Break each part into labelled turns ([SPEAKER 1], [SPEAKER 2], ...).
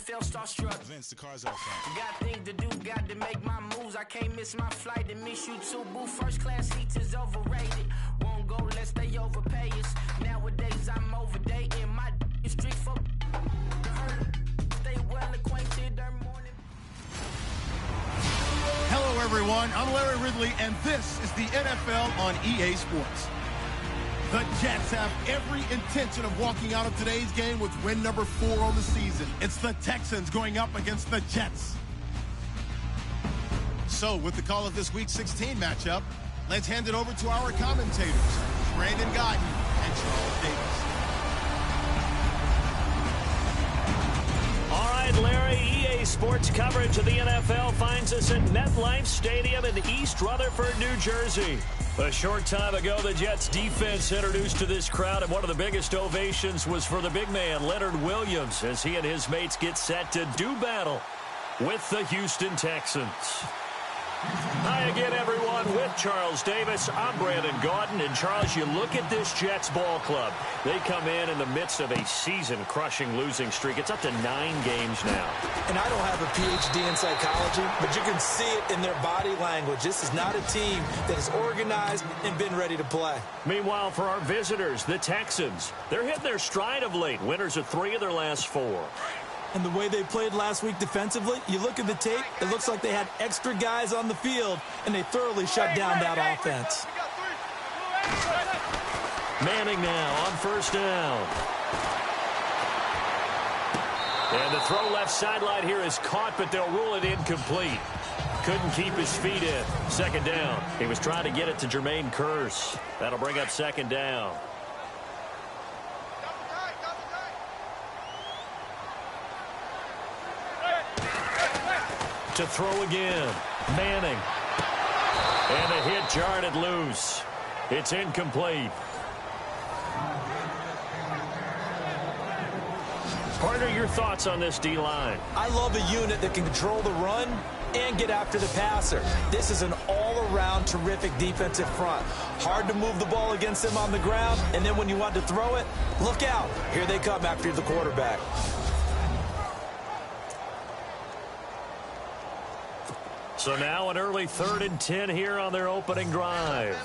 [SPEAKER 1] felt starstruck.
[SPEAKER 2] Vince, the car's out front.
[SPEAKER 1] Got things to do, got to make my moves. I can't miss my flight and miss you too, boo. First class seats is overrated. Won't go less, they overpay us. Nowadays I'm overdating my street for stay well acquainted.
[SPEAKER 3] Hello, everyone. I'm Larry Ridley, and this is the NFL on EA Sports. The Jets have every intention of walking out of today's game with win number 4 on the season. It's the Texans going up against the Jets. So, with the call of this Week 16 matchup, let's hand it over to our commentators, Brandon Guyton and Charles Davis.
[SPEAKER 4] All right, Larry, EA Sports coverage of the NFL finds us at MetLife Stadium in East Rutherford, New Jersey. A short time ago, the Jets defense introduced to this crowd, and one of the biggest ovations was for the big man, Leonard Williams, as he and his mates get set to do battle with the Houston Texans. Hi again, everyone. With Charles Davis, I'm Brandon Gautin. And, Charles, you look at this Jets ball club. They come in the midst of a season-crushing losing streak. It's up to 9 games now.
[SPEAKER 5] And I don't have a PhD in psychology, but you can see it in their body language. This is not a team that is organized and been ready to play.
[SPEAKER 4] Meanwhile, for our visitors, the Texans, they're hitting their stride of late. Winners of 3 of their last 4.
[SPEAKER 5] And the way they played last week defensively, you look at the tape, it looks like they had extra guys on the field, and they thoroughly shut down that offense.
[SPEAKER 4] Manning now on first down. And the throw left sideline here is caught, but they'll rule it incomplete. Couldn't keep his feet in. Second down. He was trying to get it to Jermaine Kearse. That'll bring up second down. To throw again. Manning. And a hit jarred it loose. It's incomplete. Partner, your thoughts on this D-line?
[SPEAKER 5] I love a unit that can control the run and get after the passer. This is an all-around terrific defensive front. Hard to move the ball against them on the ground, and then when you want to throw it, look out. Here they come after the quarterback.
[SPEAKER 4] So now an early 3rd and 10 here on their opening drive.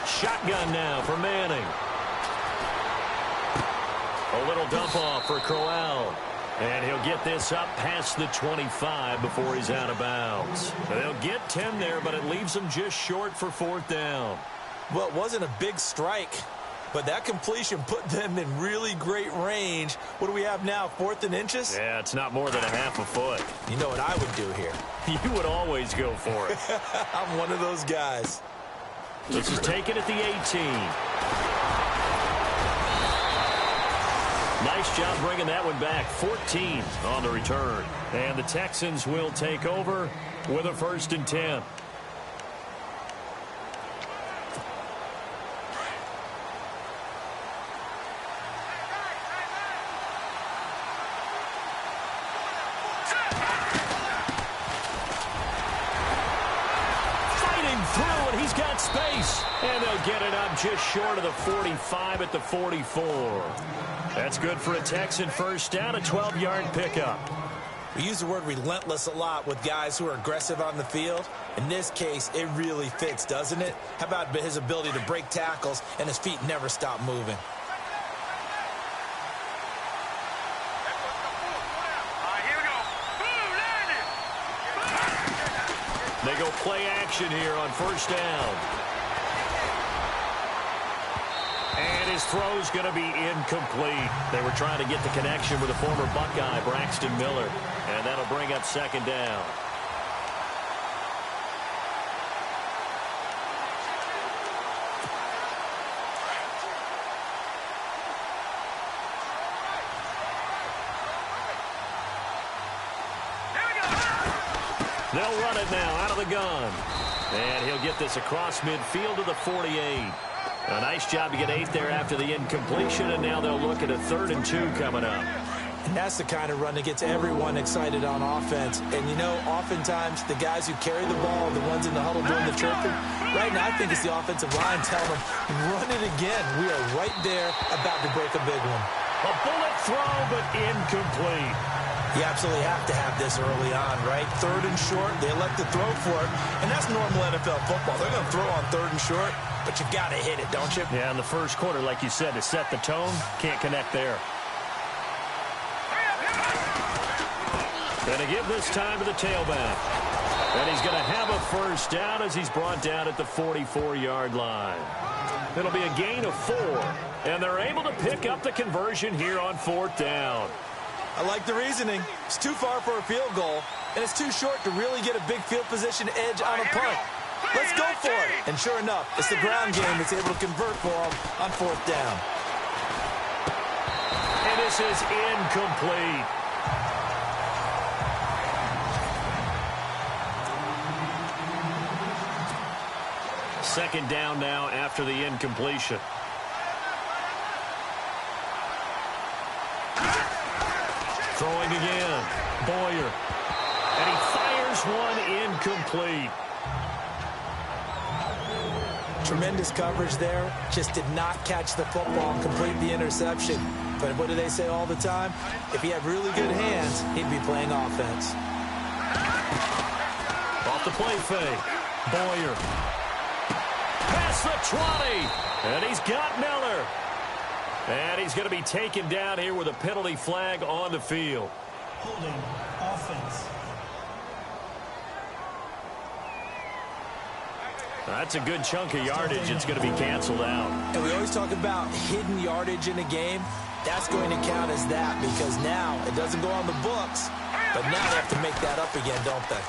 [SPEAKER 4] Shotgun now for Manning. A little dump off for Crowell. And he'll get this up past the 25 before he's out of bounds. They'll get 10 there, but it leaves them just short for 4th down.
[SPEAKER 5] Well, it wasn't a big strike, but that completion put them in really great range. What do we have now, 4th and inches?
[SPEAKER 4] Yeah, it's not more than a half a foot.
[SPEAKER 5] You know what I would do here?
[SPEAKER 4] You would always go for it.
[SPEAKER 5] I'm one of those guys.
[SPEAKER 4] This is taken at the 18. Nice job bringing that one back. 14 on the return. And the Texans will take over with a 1st and 10. Space, and they'll get it up just short of the 45 at the 44. That's good for a Texan first down, a 12-yard pickup.
[SPEAKER 5] We use the word relentless a lot with guys who are aggressive on the field. In this case, it really fits, doesn't it? How about his ability to break tackles and his feet never stop moving?
[SPEAKER 4] They go play action here on first down. And his throw's going to be incomplete. They were trying to get the connection with the former Buckeye, Braxton Miller. And that'll bring up second down. They'll run it now out of the gun. And he'll get this across midfield to the 48. A nice job to get 8 there after the incompletion, and now they'll look at a 3rd and 2 coming up.
[SPEAKER 5] And that's the kind of run that gets everyone excited on offense. And, you know, oftentimes the guys who carry the ball, the ones in the huddle doing the chirping, right now I think it's the offensive line telling them, run it again. We are right there about to break a big one.
[SPEAKER 4] A bullet throw, but incomplete.
[SPEAKER 5] You absolutely have to have this early on, right? 3rd and short, they elect to throw for it. And that's normal NFL football. They're going to throw on 3rd and short, but you got to hit it, don't you?
[SPEAKER 4] Yeah, in the first quarter, like you said, to set the tone, can't connect there. Going to give this time to the tailback. And he's going to have a first down as he's brought down at the 44-yard line. It'll be a gain of 4, and they're able to pick up the conversion here on 4th down.
[SPEAKER 5] I like the reasoning. It's too far for a field goal, and it's too short to really get a big field position edge on a punt. Let's go for it. And sure enough, it's the ground game that's able to convert for them on 4th down.
[SPEAKER 4] And this is incomplete. Second down now after the incompletion. Throwing again. Boyer. And he fires one incomplete.
[SPEAKER 5] Tremendous coverage there. Just did not catch the football and complete the interception. But what do they say all the time? If he had really good hands, he'd be playing offense.
[SPEAKER 4] Off the play fake. Boyer. Past the 20. And he's got Miller. And he's going to be taken down here with a penalty flag on the field.
[SPEAKER 2] Holding offense.
[SPEAKER 4] That's a good chunk of yardage. It's going to be canceled out.
[SPEAKER 5] And we always talk about hidden yardage in a game. That's going to count as that because now it doesn't go on the books, but now they have to make that up again, don't they?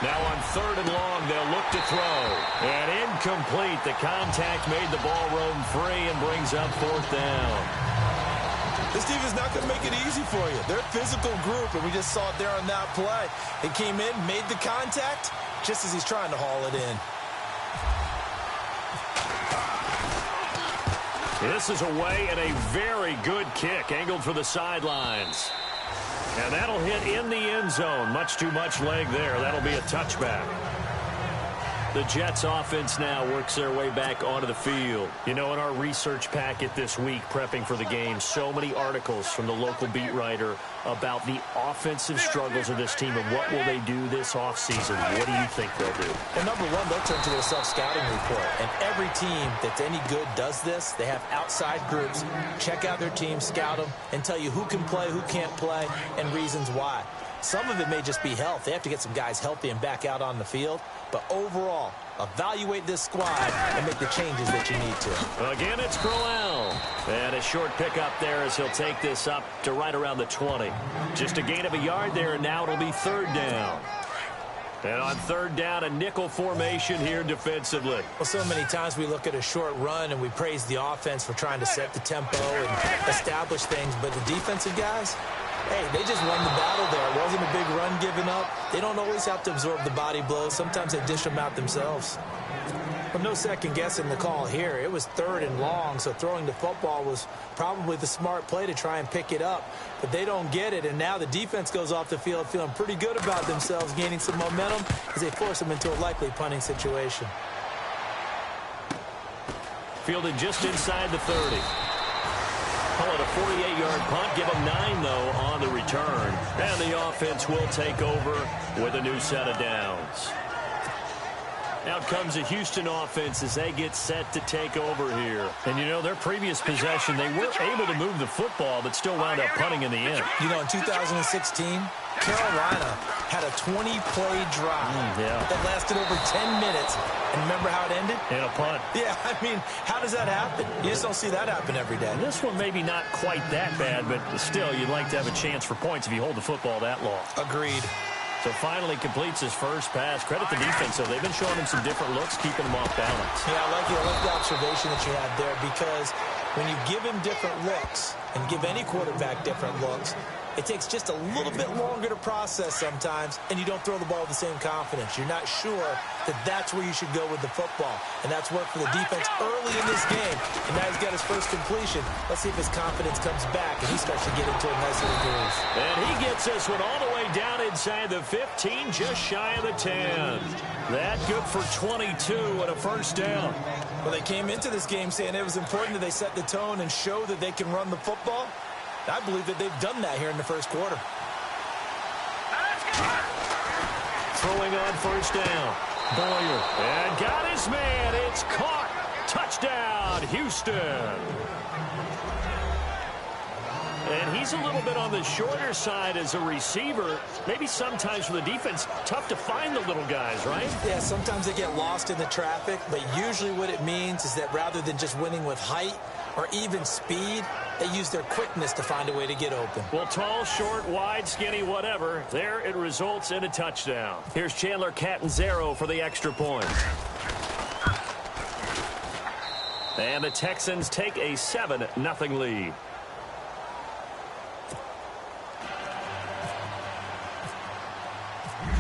[SPEAKER 4] Now on 3rd and long, they'll look to throw. And incomplete. The contact made the ball roam free and brings up 4th down.
[SPEAKER 5] This team is not going to make it easy for you. They're a physical group, and we just saw it there on that play. They came in, made the contact, just as he's trying to haul it in.
[SPEAKER 4] This is away and a very good kick angled for the sidelines. And that'll hit in the end zone. Much too much leg there. That'll be a touchback. The Jets offense now works their way back onto the field. You know, in our research packet this week, prepping for the game, so many articles from the local beat writer about the offensive struggles of this team and what will they do this offseason. What do you think they'll do?
[SPEAKER 5] Well, number one, they'll turn to their self-scouting report. And every team that's any good does this. They have outside groups. Check out their team, scout them, and tell you who can play, who can't play, and reasons why. Some of it may just be health. They have to get some guys healthy and back out on the field. But overall, evaluate this squad and make the changes that you need to.
[SPEAKER 4] Again, it's Crowell. And a short pickup there as he'll take this up to right around the 20. Just a gain of a yard there, and now it'll be 3rd down. And on 3rd down, a nickel formation here defensively.
[SPEAKER 5] Well, so many times we look at a short run and we praise the offense for trying to set the tempo and establish things. But the defensive guys, hey, they just won the battle there. It wasn't a big run given up. They don't always have to absorb the body blows. Sometimes they dish them out themselves. But no second guessing the call here. It was 3rd and long, so throwing the football was probably the smart play to try and pick it up. But they don't get it, and now the defense goes off the field feeling pretty good about themselves, gaining some momentum as they force them into a likely punting situation.
[SPEAKER 4] Fielded just inside the 30. Call it a 48-yard punt. Give them 9, though, on the return. And the offense will take over with a new set of downs. Out comes the Houston offense as they get set to take over here. And, you know, their previous possession, they were able to move the football, but still wound up punting in the end.
[SPEAKER 5] You know, in 2016, Carolina had a 20-play drive that lasted over 10 minutes. And remember how it ended?
[SPEAKER 4] In a punt.
[SPEAKER 5] Yeah, I mean, how does that happen? You just don't see that happen every day.
[SPEAKER 4] This one maybe not quite that bad, but still, you'd like to have a chance for points if you hold the football that long.
[SPEAKER 5] Agreed.
[SPEAKER 4] So finally completes his first pass. Credit the defense, though. They've been showing him some different looks, keeping him off balance.
[SPEAKER 5] Yeah, I like the observation that you had there, because when you give him different looks and give any quarterback different looks, it takes just a little bit longer to process sometimes, and you don't throw the ball with the same confidence. You're not sure that that's where you should go with the football. And that's worked for the defense early in this game. And now he's got his first completion. Let's see if his confidence comes back and he starts to get into a nice little groove.
[SPEAKER 4] And he gets this one all the way down inside the 15, just shy of the 10. That good for 22 and a first down.
[SPEAKER 5] Well, they came into this game saying it was important that they set the tone and show that they can run the football. I believe that they've done that here in the first quarter.
[SPEAKER 4] Throwing on first down. Boyer. And got his man. It's caught. Touchdown, Houston. And he's a little bit on the shorter side as a receiver. Maybe sometimes for the defense, tough to find the little guys, right?
[SPEAKER 5] Yeah, sometimes they get lost in the traffic, but usually what it means is that rather than just winning with height or even speed, they use their quickness to find a way to get open.
[SPEAKER 4] Well, tall, short, wide, skinny, whatever. There it results in a touchdown. Here's Chandler Catanzaro for the extra point. And the Texans take a 7-0 lead.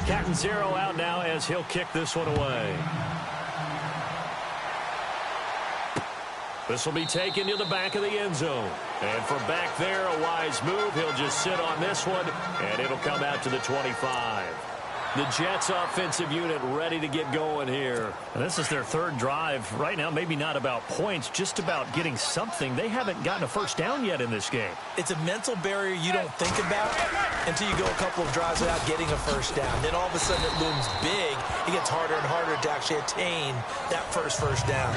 [SPEAKER 4] Catanzaro out now as he'll kick this one away. This will be taken to the back of the end zone. And from back there, a wise move. He'll just sit on this one, and it'll come out to the 25. The Jets offensive unit ready to get going here. And this is their third drive. Right now, maybe not about points, just about getting something. They haven't gotten a first down yet in this game.
[SPEAKER 5] It's a mental barrier you don't think about until you go a couple of drives without getting a first down. Then all of a sudden it looms big. It gets harder and harder to actually attain that first down.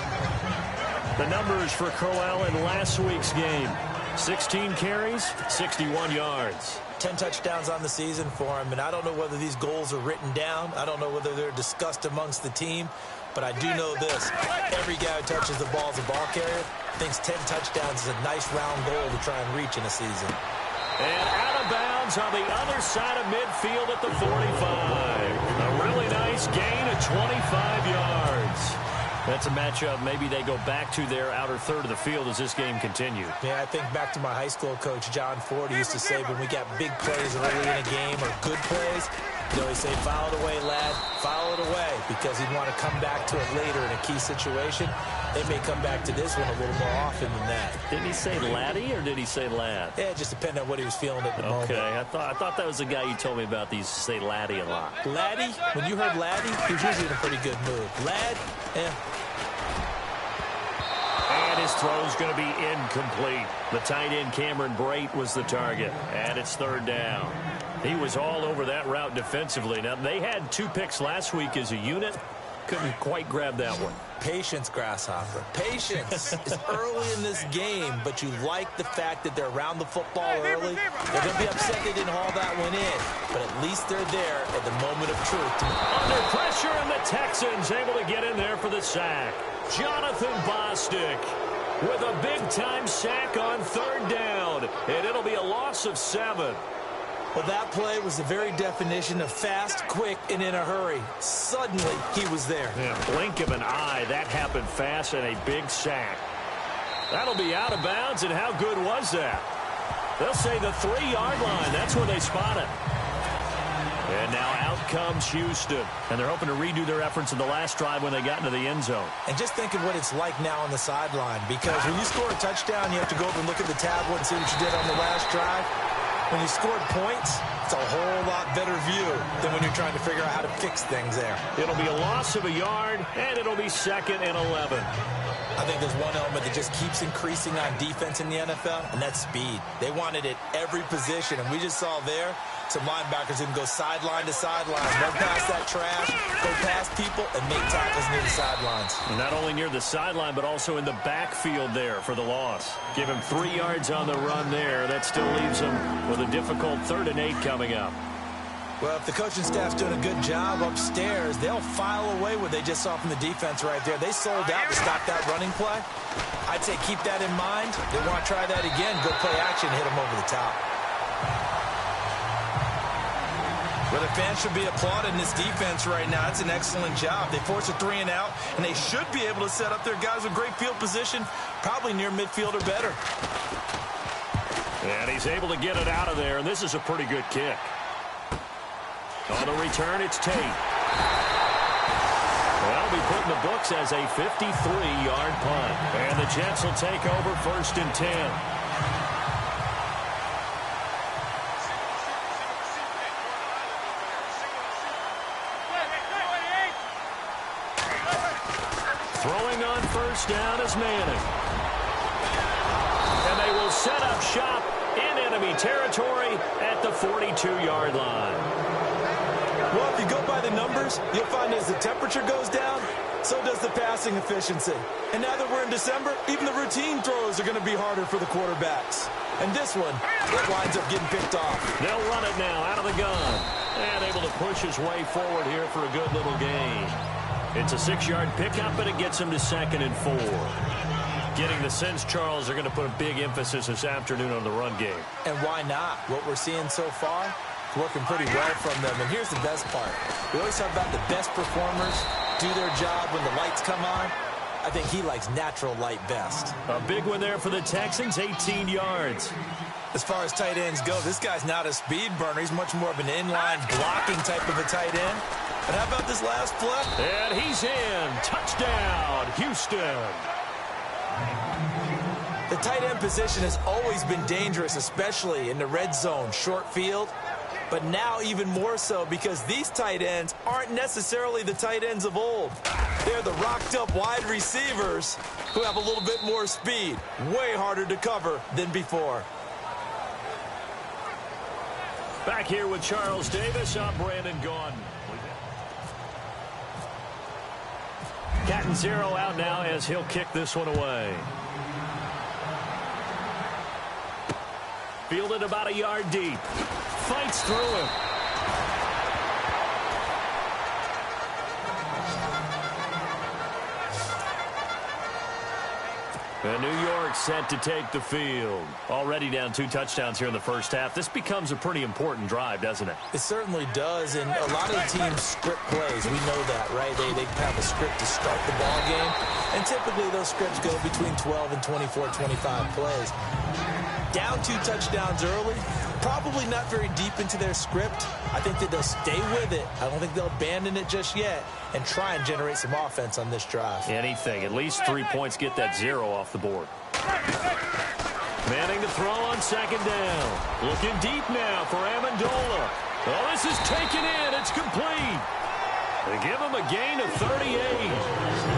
[SPEAKER 4] The numbers for Crowell in last week's game. 16 carries, 61 yards.
[SPEAKER 5] 10 touchdowns on the season for him, and I don't know whether these goals are written down. I don't know whether they're discussed amongst the team, but I do know this. Every guy who touches the ball as a ball carrier thinks 10 touchdowns is a nice round goal to try and reach in a season.
[SPEAKER 4] And out of bounds on the other side of midfield at the 45. A really nice gain of 25 yards. That's a matchup maybe they go back to their outer third of the field as this game continues.
[SPEAKER 5] Yeah, I think back to my high school coach, John Ford, used to say when we got big plays early in a game or good plays, he'd always say, foul it away, lad, foul it away, because he'd want to come back to it later in a key situation. They may come back to this one a little more often than that.
[SPEAKER 4] Didn't he say laddie or did he say lad?
[SPEAKER 5] Yeah, it just depended on what he was feeling at the moment.
[SPEAKER 4] Okay, I thought that was the guy you told me about. These say laddie a lot.
[SPEAKER 5] Laddie, when you heard laddie, he was usually in a pretty good mood. Lad, yeah.
[SPEAKER 4] And his throw's going to be incomplete. The tight end, Cameron Brate, was the target. And it's third down. He was all over that route defensively. Now, they had 2 picks last week as a unit. Couldn't quite grab that one.
[SPEAKER 5] Patience, Grasshopper. Patience is early in this game, but you like the fact that they're around the football early. They're going to be upset they didn't haul that one in, but at least they're there at the moment of truth.
[SPEAKER 4] Under pressure, and the Texans able to get in there for the sack. Jonathan Bostic with a big-time sack on third down, and it'll be a loss of 7.
[SPEAKER 5] Well, that play was the very definition of fast, quick, and in a hurry. Suddenly, he was there.
[SPEAKER 4] Yeah, blink of an eye. That happened fast and a big sack. That'll be out of bounds, and how good was that? They'll say the 3-yard line. That's where they spot it. And now out comes Houston. And they're hoping to redo their efforts in the last drive when they got into the end zone.
[SPEAKER 5] And just think of what it's like now on the sideline. Because when you score a touchdown, you have to go over and look at the tablet and see what you did on the last drive. When you scored points, it's a whole lot better view than when you're trying to figure out how to fix things there.
[SPEAKER 4] It'll be a loss of a yard, and it'll be 2nd and 11.
[SPEAKER 5] I think there's one element that just keeps increasing on defense in the NFL, and that's speed. They want it at every position, and we just saw there some linebackers who can go sideline to sideline, run past that trash, go past people, and make tackles near the sidelines.
[SPEAKER 4] And not only near the sideline, but also in the backfield there for the loss. Give him 3 yards on the run there. That still leaves him with a difficult 3rd and 8 coming up.
[SPEAKER 5] Well, if the coaching staff's doing a good job upstairs, they'll file away what they just saw from the defense right there. They sold out to stop that running play. I'd say keep that in mind. They want to try that again, go play action, hit them over the top. Well, the fans should be applauding this defense right now. It's an excellent job. They force a 3 and out, and they should be able to set up their guys with great field position, probably near midfield or better.
[SPEAKER 4] And he's able to get it out of there, and this is a pretty good kick. On the return, it's Tate. That'll be put in the books as a 53-yard punt. And the Jets will take over 1st and 10. Throwing on 1st down is Manning. And they will set up shop in enemy territory at the 42-yard line.
[SPEAKER 5] Well, if you go by the numbers, you'll find as the temperature goes down, so does the passing efficiency. And now that we're in December, even the routine throws are going to be harder for the quarterbacks. And this one, it winds up getting picked off. They'll run it now out of the gun. And able to push his way forward here for a good little gain. It's a 6-yard pickup, and it gets him to 2nd and 4. Getting the sense Charles are going to put a big emphasis this afternoon on the run game. And why not? What we're seeing so far, working pretty well from them. And here's the best part. We always talk about the best performers do their job when the lights come on. I think he likes natural light best. A big one there for the Texans, 18 yards. As far as tight ends go, this guy's not a speed burner. He's much more of an inline blocking type of a tight end. And how about this last play? And he's in. Touchdown, Houston. The tight end position has always been dangerous, especially in the red zone, short field. But now even more so because these tight ends aren't necessarily the tight ends of old. They're the rocked-up wide receivers who have a little bit more speed. Way harder to cover than before.
[SPEAKER 4] Back here with Charles Davis, I'm Brandon Gaudin. Cat and 0 out now as he'll kick this one away. Fielded about a yard deep. Fights through him. And New York set to take the field. Already down 2 touchdowns here in the first half. This becomes a pretty important drive, doesn't it?
[SPEAKER 5] It certainly does, and a lot of the teams script plays. We know that, right? They have a script to start the ball game, and typically those scripts go between 12 and 24, 25 plays. Down 2 touchdowns early, probably not very deep into their script. I think that they'll stay with it. I don't think they'll abandon it just yet and try and generate some offense on this drive.
[SPEAKER 4] Anything. At least 3 points, get that 0 off the board. Manning to throw on 2nd down. Looking deep now for Amendola. Oh, this is taken in. It's complete. They give him a gain of 38.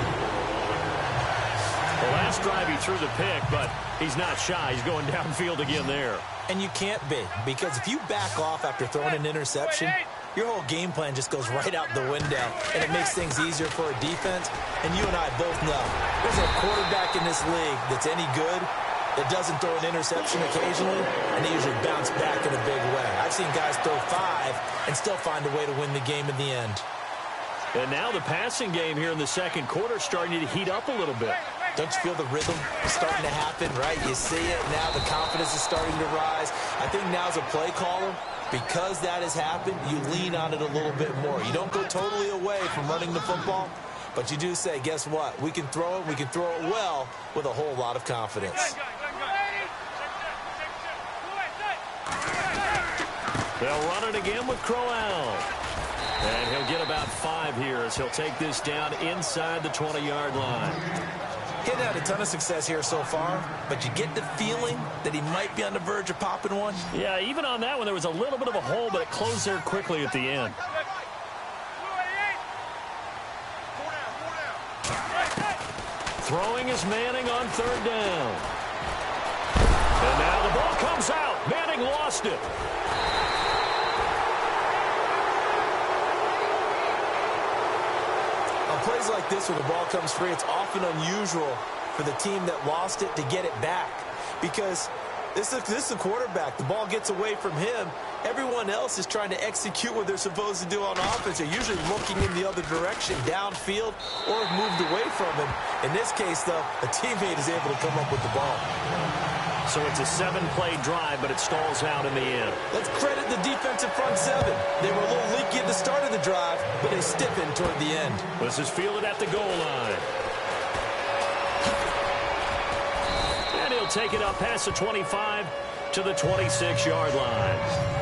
[SPEAKER 4] The last drive he threw the pick, but he's not shy. He's going downfield again there.
[SPEAKER 5] And you can't be, because if you back off after throwing an interception, your whole game plan just goes right out the window, and it makes things easier for a defense. And you and I both know there's a quarterback in this league that's any good that doesn't throw an interception occasionally, and they usually bounce back in a big way. I've seen guys throw 5 and still find a way to win the game in the end.
[SPEAKER 4] And now the passing game here in the second quarter starting to heat up a little bit.
[SPEAKER 5] Don't you feel the rhythm starting to happen, right? You see it now. The confidence is starting to rise. I think now as a play caller, because that has happened, you lean on it a little bit more. You don't go totally away from running the football, but you do say, guess what? We can throw it. We can throw it well with a whole lot of confidence.
[SPEAKER 4] They'll run it again with Crowell. And he'll get about 5 here as he'll take this down inside the 20-yard line.
[SPEAKER 5] He's had a ton of success here so far, but you get the feeling that he might be on the verge of popping one.
[SPEAKER 4] Yeah, even on that one, there was a little bit of a hole, but it closed there quickly at the end. Throwing is Manning on 3rd down. And now the ball comes out. Manning lost it.
[SPEAKER 5] Plays like this where the ball comes free, it's often unusual for the team that lost it to get it back, because this is a quarterback. The ball gets away from him. Everyone else is trying to execute what they're supposed to do on offense. They're usually looking in the other direction, downfield, or moved away from him. In this case, though, a teammate is able to come up with the ball.
[SPEAKER 4] So it's a 7-play drive, but it stalls out in the end.
[SPEAKER 5] Let's credit the defensive front seven. They were a little leaky at the start of the drive, but they stiffened toward the end.
[SPEAKER 4] This is fielded at the goal line. And he'll take it up past the 25 to the 26-yard line.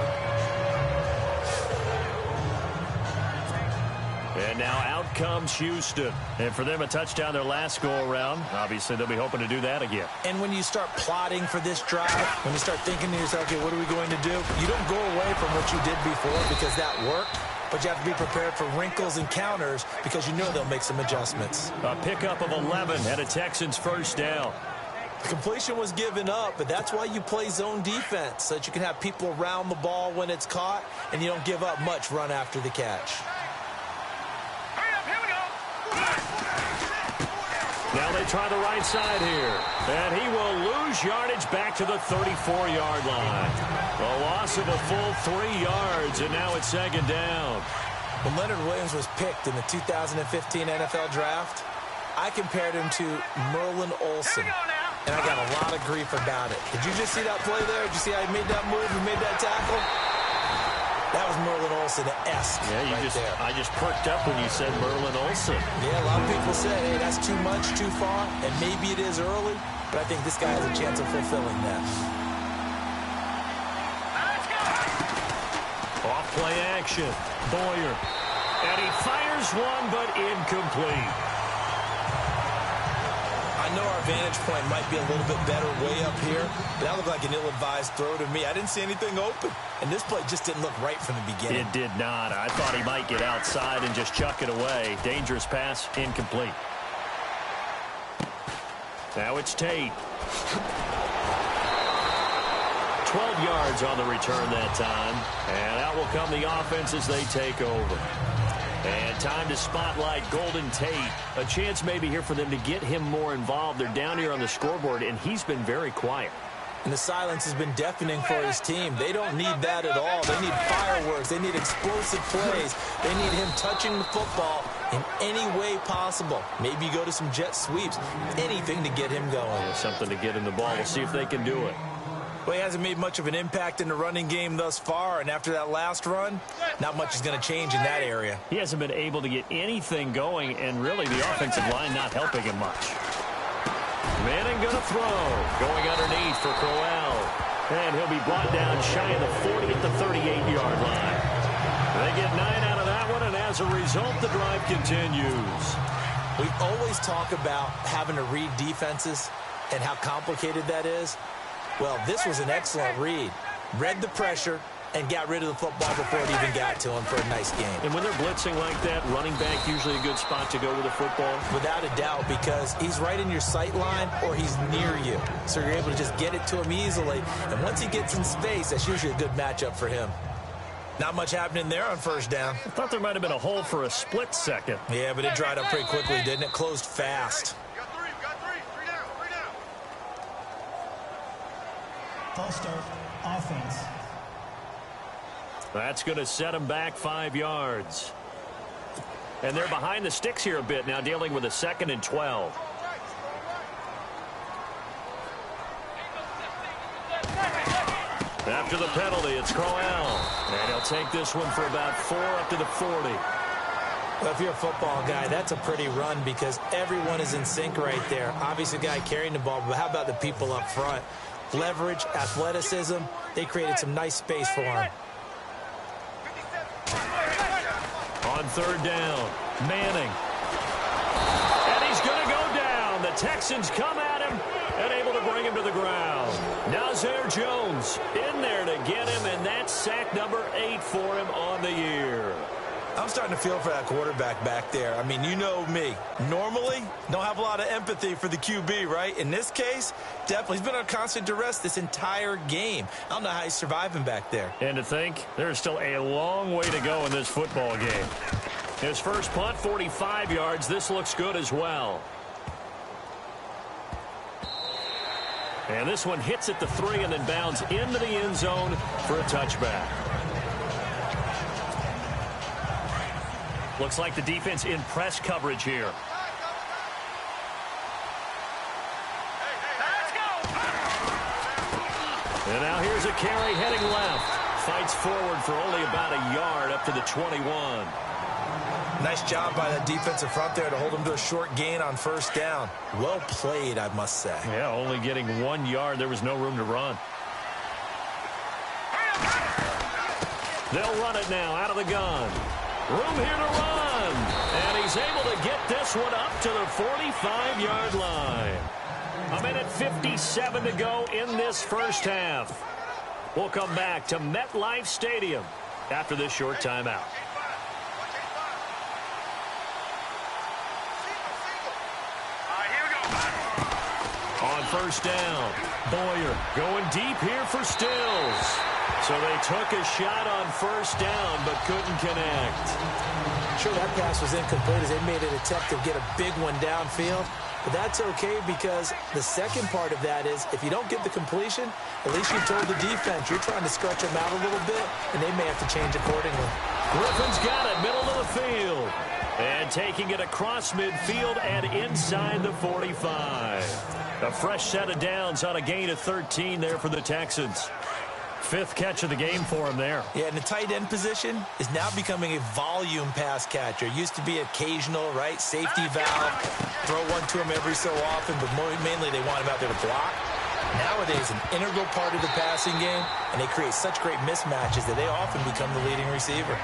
[SPEAKER 4] And now out comes Houston. And for them, a touchdown their last go-around. Obviously, they'll be hoping to do that again.
[SPEAKER 5] And when you start plotting for this drive, when you start thinking to yourself, okay, what are we going to do? You don't go away from what you did before because that worked. But you have to be prepared for wrinkles and counters because you know they'll make some adjustments.
[SPEAKER 4] A pickup of 11 and a Texans first down.
[SPEAKER 5] The completion was given up, but that's why you play zone defense, so that you can have people around the ball when it's caught, and you don't give up much run after the catch.
[SPEAKER 4] Now they try the right side here. And he will lose yardage back to the 34-yard line. A loss of a full 3 yards, and now it's second down.
[SPEAKER 5] When Leonard Williams was picked in the 2015 NFL Draft, I compared him to Merlin Olsen. And I got a lot of grief about it. Did you just see that play there? Did you see how he made that move and made that tackle? That was Merlin Olsen-esque.
[SPEAKER 4] Yeah, I just perked up when you said Merlin Olsen.
[SPEAKER 5] Yeah, a lot of people say, hey, that's too much, too far, and maybe it is early, but I think this guy has a chance of fulfilling that.
[SPEAKER 4] Off play action. Boyer. And he fires one, but incomplete.
[SPEAKER 5] I know our vantage point might be a little bit better way up here, but that looked like an ill-advised throw to me. I didn't see anything open, and this play just didn't look right from the beginning.
[SPEAKER 4] It did not. I thought he might get outside and just chuck it away. Dangerous pass, incomplete. Now it's Tate. 12 yards on the return that time, and out will come the offense as they take over. And time to spotlight Golden Tate. A chance maybe here for them to get him more involved. They're down here on the scoreboard, and he's been very quiet.
[SPEAKER 5] And the silence has been deafening for his team. They don't need that at all. They need fireworks. They need explosive plays. They need him touching the football in any way possible. Maybe you go to some jet sweeps. Anything to get him going.
[SPEAKER 4] Something to get him the ball. We'll see if they can do it.
[SPEAKER 5] Well, he hasn't made much of an impact in the running game thus far, and after that last run, not much is going to change in that area.
[SPEAKER 4] He hasn't been able to get anything going, and really the offensive line not helping him much. Manning going to throw. Going underneath for Crowell. And he'll be brought down shy of the 40 at the 38-yard line. They get 9 out of that one, and as a result, the drive continues.
[SPEAKER 5] We always talk about having to read defenses and how complicated that is. Well, this was an excellent read. Read the pressure and got rid of the football before it even got to him for a nice game.
[SPEAKER 4] And when they're blitzing like that, running back usually a good spot to go with the football?
[SPEAKER 5] Without a doubt, because he's right in your sight line or he's near you. So you're able to just get it to him easily. And once he gets in space, that's usually a good matchup for him. Not much happening there on first down.
[SPEAKER 4] I thought there might have been a hole for a split second.
[SPEAKER 5] Yeah, but it dried up pretty quickly, didn't it? Closed fast.
[SPEAKER 2] False start, offense.
[SPEAKER 4] That's going to set them back 5 yards. And they're behind the sticks here a bit now, dealing with a 2nd and 12. After the penalty, it's Crowell. And he'll take this one for about 4 up to the 40.
[SPEAKER 5] Well, if you're a football guy, that's a pretty run because everyone is in sync right there. Obviously, the guy carrying the ball, but how about the people up front? Leverage, athleticism, they created some nice space for him.
[SPEAKER 4] On 3rd down, Manning. And he's going to go down. The Texans come at him and able to bring him to the ground. Nazir Jones in there to get him, and that's sack number 8 for him on the year.
[SPEAKER 5] I'm starting to feel for that quarterback back there. I mean, you know me. Normally, don't have a lot of empathy for the QB, right? In this case, definitely. He's been on constant duress this entire game. I don't know how he's surviving back there.
[SPEAKER 4] And to think, there's still a long way to go in this football game. His first punt, 45 yards. This looks good as well. And this one hits at the 3 and then bounds into the end zone for a touchback. Looks like the defense in press coverage here. And now here's a carry heading left. Fights forward for only about a yard up to the 21.
[SPEAKER 5] Nice job by the defensive front there to hold him to a short gain on first down. Well played, I must say.
[SPEAKER 4] Yeah, only getting 1 yard. There was no room to run. They'll run it now out of the gun. Room here to run. And he's able to get this one up to the 45-yard line. 1:57 to go in this first half. We'll come back to MetLife Stadium after this short timeout. On first down, Boyer going deep here for Stills. So they took a shot on first down but couldn't connect.
[SPEAKER 5] Sure, that pass was incomplete as they made an attempt to get a big one downfield. But that's okay because the second part of that is if you don't get the completion, at least you told the defense you're trying to stretch them out a little bit, and they may have to change accordingly.
[SPEAKER 4] Griffin's got it, middle of the field. And taking it across midfield and inside the 45. A fresh set of downs on a gain of 13 there for the Texans. 5th catch of the game for him there.
[SPEAKER 5] Yeah, and the tight end position is now becoming a volume pass catcher. It used to be occasional, right? Safety valve. Throw one to him every so often, but mainly they want him out there to block. Nowadays, an integral part of the passing game, and they create such great mismatches that they often become the leading receiver.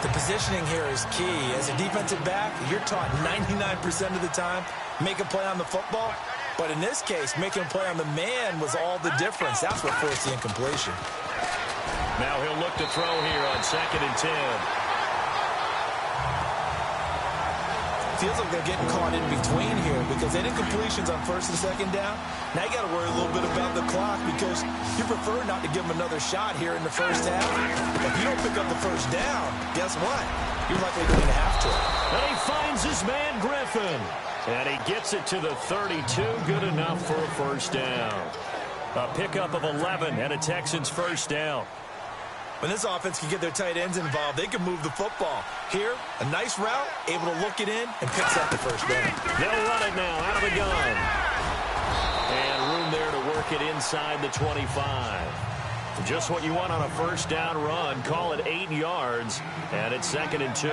[SPEAKER 5] The positioning here is key. As a defensive back, you're taught 99% of the time, make a play on the football. But in this case, making a play on the man was all the difference. That's what forced the incompletion.
[SPEAKER 4] Now he'll look to throw here on 2nd and 10.
[SPEAKER 5] Feels like they're getting caught in between here because they did completions on 1st and 2nd down. Now you got to worry a little bit about the clock because you prefer not to give them another shot here in the first half. If you don't pick up the first down, guess what? You're likely going to have to.
[SPEAKER 4] And he finds his man Griffin. And he gets it to the 32. Good enough for a first down. A pickup of 11 and a Texans first down.
[SPEAKER 5] When this offense can get their tight ends involved, they can move the football. Here, a nice route, able to look it in, and picks up the first down.
[SPEAKER 4] They'll run it now out of the gun. And room there to work it inside the 25. Just what you want on a first down run. Call it 8 yards, and it's 2nd and 2.